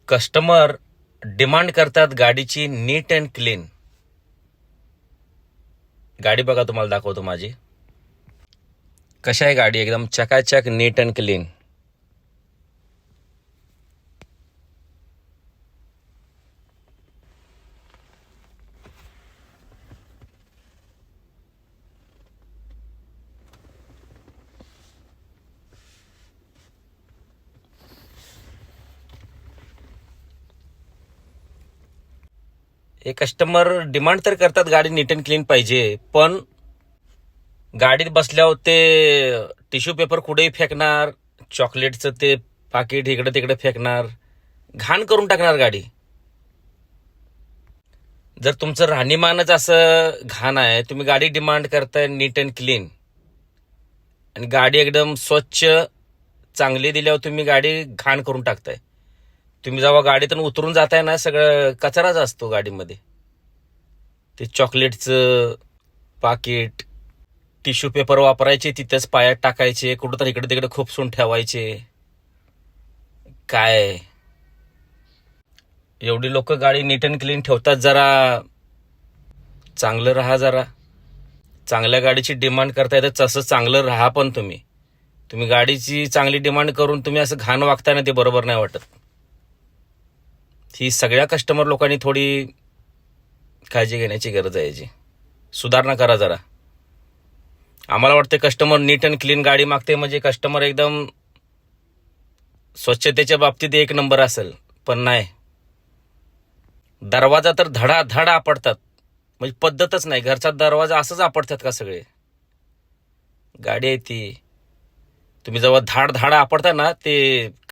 Customer demand करतात गाडीची नीट and clean. गाडी बघा, तुम्हाला दाखवतो माझी कशी आहे. गाडी एकदम चकाचक नीट अँड क्लीन. हे कस्टमर डिमांड तर करतात गाडी नीट अँड क्लीन पाहिजे, पण गाडीत बसल्यावर ते टिश्यू पेपर कुठेही फेकणार, चॉकलेटचं ते पाकिट इकडे तिकडे फेकणार, घाण करून टाकणार गाडी. जर तुमचं राहणीमानच असं घाण आहे, तुम्ही गाडी डिमांड करताय नीट अँड क्लीन आणि गाडी एकदम स्वच्छ चांगली दिल्यावर तुम्ही गाडी घाण करून टाकताय. तुम्ही जेव्हा गाडीतून उतरून जाताय ना, सगळं कचराच असतो गाडीमध्ये. ते चॉकलेटचं पाकिट, टिश्यू पेपर वापरायचे तिथेच पायात टाकायचे, कुठं तर इकडे तिकडे खुपसून ठेवायचे. काय एवढी लोक गाडी नीट अँड क्लीन ठेवतात. जरा चांगलं राहा. जरा चांगल्या गाडीची डिमांड करताय तर तसं चांगलं राहा. पण तुम्ही गाडीची चांगली डिमांड करून तुम्ही असं घाण वागताय ना, ते बरोबर नाही वाटत. ही सगळ्या कस्टमर लोकांनी थोडी काळजी घेण्याची गरज आहे. याची सुधारणा करा जरा. आम्हाला वाटतं कस्टमर नीट अँड क्लीन गाडी मागते म्हणजे कस्टमर एकदम स्वच्छतेच्या बाबतीत एक नंबर असेल, पण नाही. दरवाजा तर धडा आपडतात, म्हणजे पद्धतच नाही. घरचा दरवाजा असंच आपडतात का सगळे? गाडी आहे ती, तुम्ही जेव्हा धाड आपडता ना, ते